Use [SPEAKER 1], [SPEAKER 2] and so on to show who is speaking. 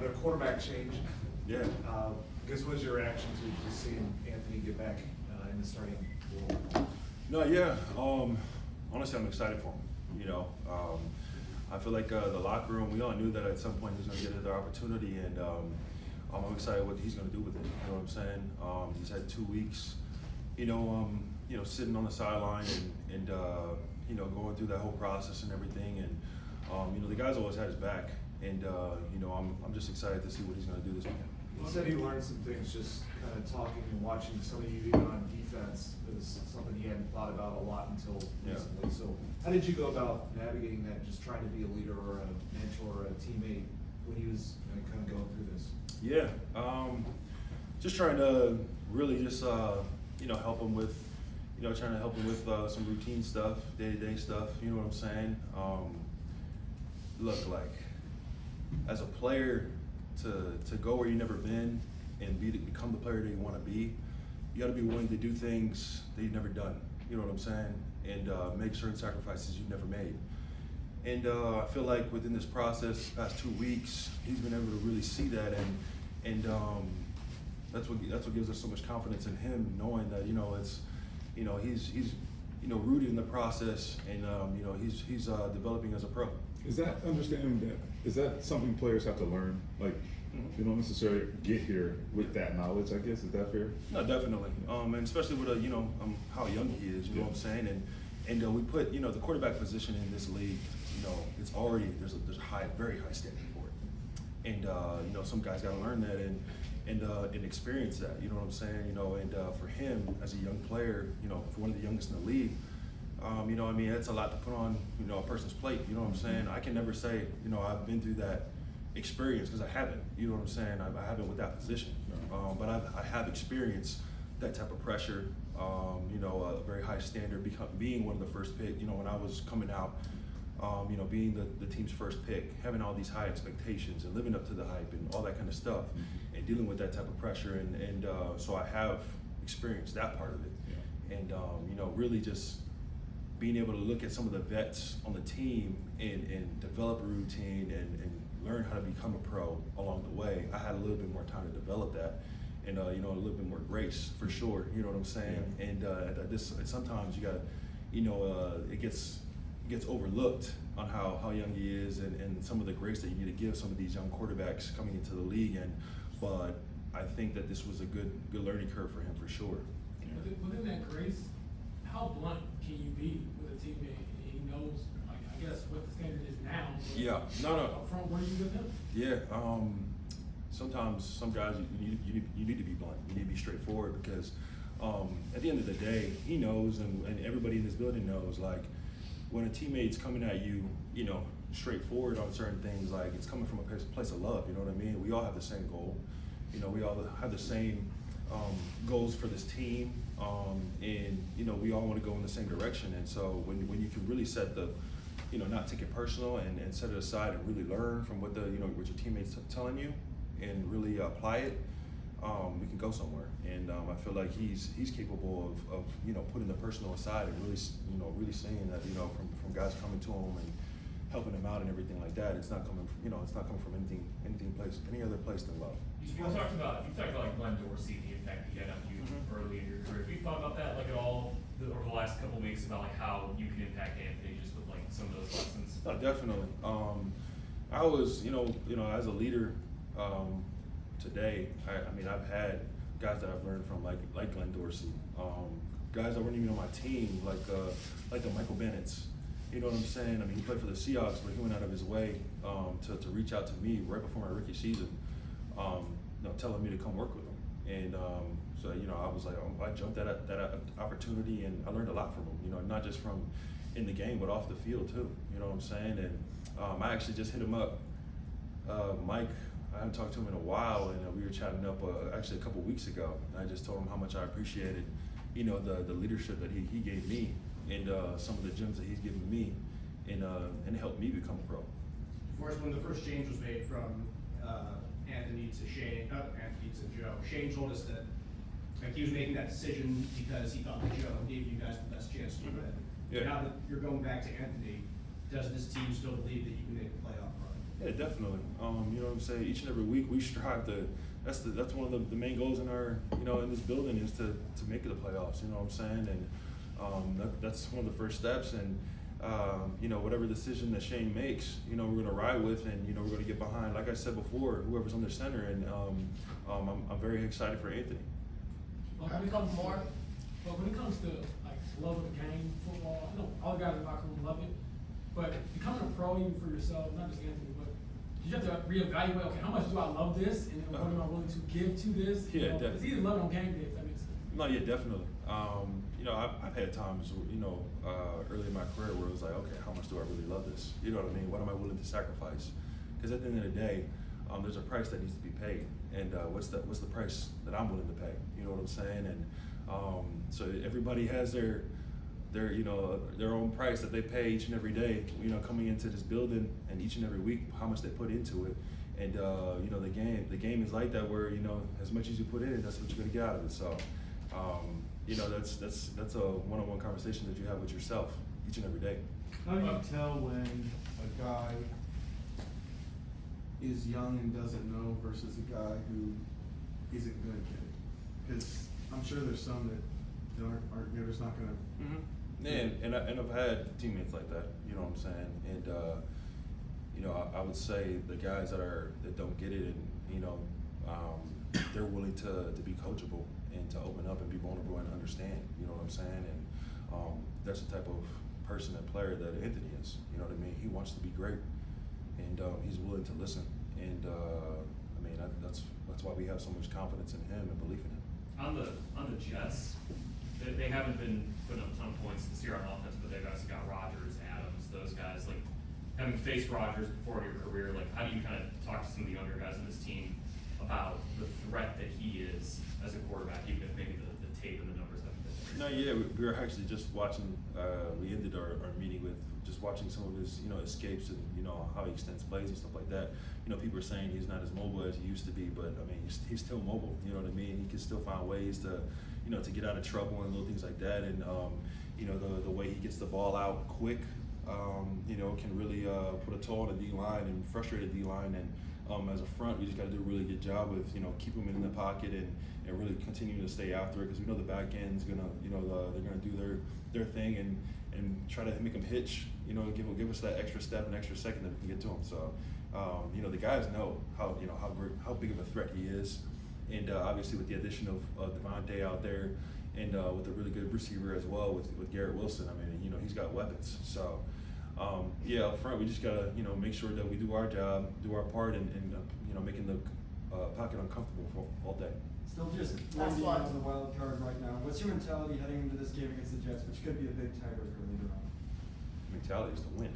[SPEAKER 1] another quarterback change.
[SPEAKER 2] Yeah.
[SPEAKER 1] I guess what was your reaction to seeing Anthony get back in the starting role?
[SPEAKER 2] No, yeah. Honestly, I'm excited for him. You know, I feel like the locker room, we all knew that at some point he was going to get another opportunity, and I'm excited what he's going to do with it. You know what I'm saying? He's had 2 weeks, sitting on the sideline and going through that whole process and everything. And the guy's always had his back, and I'm just excited to see what he's going to do this weekend.
[SPEAKER 1] You said he learned some things just kind of talking and watching some of you even on defense. It was something he hadn't thought about a lot until recently. So how did you go about navigating that, just trying to be a leader or a mentor or a teammate when he was kind of going through this?
[SPEAKER 2] Yeah, just trying to really just help him with, some routine stuff, day-to-day stuff. You know what I'm saying? Look, like as a player, to go where you've never been and become the player that you want to be, you got to be willing to do things that you've never done. You know what I'm saying? And make certain sacrifices you've never made. And I feel like within this process, the past 2 weeks, he's been able to really see that, and that's what gives us so much confidence in him, knowing that he's rooted in the process, and he's developing as a pro.
[SPEAKER 3] Is that understanding that? Is that something players have to learn? Like, you don't necessarily get here with that knowledge, I guess. Is that fair?
[SPEAKER 2] No, definitely. And especially with how young he is. You know what I'm saying? And we put the quarterback position in this league. It's already there's a very high standard for it. And some guys got to learn that and experience that. You know what I'm saying? And for him as a young player, for one of the youngest in the league. It's a lot to put on, a person's plate. You know what I'm saying? I can never say, I've been through that experience, because I haven't. You know what I'm saying? I haven't with that position. But I have experienced that type of pressure, a very high standard, being one of the first pick, when I was coming out, being the team's first pick, having all these high expectations and living up to the hype and all that kind of stuff, and dealing with that type of pressure. And so I have experienced that part of it. Yeah. And, really just being able to look at some of the vets on the team and develop a routine and learn how to become a pro along the way. I had a little bit more time to develop that, and a little bit more grace for sure. You know what I'm saying? Yeah. And sometimes you got, it gets overlooked on how young he is and some of the grace that you need to give some of these young quarterbacks coming into the league. But I think that this was a good learning curve for him for sure.
[SPEAKER 4] Yeah. Within that grace, how blunt can you be with a teammate? He knows, I guess, what the standard is now.
[SPEAKER 2] Yeah, no.
[SPEAKER 4] Up front, where you with him?
[SPEAKER 2] Yeah, sometimes some guys you need to be blunt. You need to be straightforward, because at the end of the day, he knows, and everybody in this building knows, like when a teammate's coming at you, straightforward on certain things, like it's coming from a place of love. You know what I mean? We all have the same goal. We all have the same goals for this team, and we all want to go in the same direction. And so when you can really set the, not take it personal and set it aside and really learn from what what your teammates telling you, and really apply it, we can go somewhere. And I feel like he's capable of putting the personal aside and really seeing that from guys coming to him and helping him out and everything like that. It's not coming from any other place than love.
[SPEAKER 5] You talked about like Glenn Dorsey, the impact he had on you early in your career. Have you thought about that at all over the last couple of weeks, about like how you can impact Anthony just with like some of those lessons?
[SPEAKER 2] No, definitely. I was as a leader today. I've had guys that I've learned from, like Glenn Dorsey, guys that weren't even on my team, like the Michael Bennett's. You know what I'm saying? He played for the Seahawks, but he went out of his way to reach out to me right before my rookie season, telling me to come work with him. And so I was like, I jumped at that opportunity, and I learned a lot from him. Not just from in the game, but off the field too. You know what I'm saying? And I actually just hit him up, Mike. I haven't talked to him in a while, and we were chatting up actually a couple weeks ago. And I just told him how much I appreciated, the leadership that he gave me, and some of the gems that he's given me, and helped me become a pro.
[SPEAKER 6] DeForest, when the first change was made from Anthony to Joe, Shane told us that he was making that decision because he thought that Joe gave you guys the best chance to win.
[SPEAKER 2] Yeah.
[SPEAKER 6] Now that you're going back to Anthony, does this team still believe that you can make a playoff run?
[SPEAKER 2] Yeah, definitely. You know what I'm saying? Each and every week we strive to. That's one of the main goals in our in this building is to make it the playoffs. You know what I'm saying? And that's one of the first steps. And whatever decision that Shane makes, we're gonna ride with, and we're gonna get behind. Like I said before, whoever's under center. And I'm very excited for Anthony.
[SPEAKER 4] But when it comes to like love of the game, football, all the guys in the locker room love it. But becoming a pro even for yourself, not just Anthony, but you have to reevaluate. Okay, how much do I love this, and what am I willing to give to this?
[SPEAKER 2] Yeah, definitely.
[SPEAKER 4] It's either love it on game day, if that makes sense.
[SPEAKER 2] No, yeah, definitely. I've had times, early in my career where it was like, okay, how much do I really love this? You know what I mean? What am I willing to sacrifice? Because at the end of the day, there's a price that needs to be paid, and what's the price that I'm willing to pay? You know what I'm saying? And so everybody has their own price that they pay each and every day. Coming into this building, and each and every week, how much they put into it. And the game is like that, where as much as you put in it, that's what you're gonna get out of it. So. That's a one-on-one conversation that you have with yourself each and every day.
[SPEAKER 7] How do you tell when a guy is young and doesn't know versus a guy who isn't gonna get it? Because I'm sure there's some that aren't they're just not gonna.
[SPEAKER 2] Mm-hmm. And I've had teammates like that. You know what I'm saying? And I would say the guys that don't get it, and they're willing to be coachable and to open up and be vulnerable and understand, you know what I'm saying? And that's the type of person and player that Anthony is, you know what I mean? He wants to be great, and he's willing to listen. And that's why we have so much confidence in him and belief in him.
[SPEAKER 5] On the Jets, they haven't been putting up a ton of points this year on offense, but they've also got Rodgers, Adams, those guys. Like, having faced Rodgers before in your career, like, how do you kind of talk to some of the younger guys on this team about the threat that he is as a quarterback, even if maybe the tape and the numbers haven't been there?
[SPEAKER 2] No, yeah, we were actually just watching. We ended our meeting with just watching some of his, escapes and how he extends plays and stuff like that. People are saying he's not as mobile as he used to be, but I mean he's still mobile. You know what I mean? He can still find ways to, to get out of trouble and little things like that. And the way he gets the ball out quick, can really put a toll on the D line and frustrate the D line. And as a front, we just got to do a really good job with keep them in the pocket and really continue to stay after it, because we know the back end's gonna they're gonna do their thing and try to make them hitch, give us that extra step and extra second that we can get to them. So the guys know how big of a threat he is, and obviously with the addition of Devontae out there, and with a really good receiver as well with Garrett Wilson, I mean he's got weapons. So. Up front, we just gotta, make sure that we do our job, do our part, and making the pocket uncomfortable for all day.
[SPEAKER 8] Still just one game out of the wild card right now. What's your mentality heading into this game against the Jets, which could be a big tiebreaker later on?
[SPEAKER 2] Mentality is to win.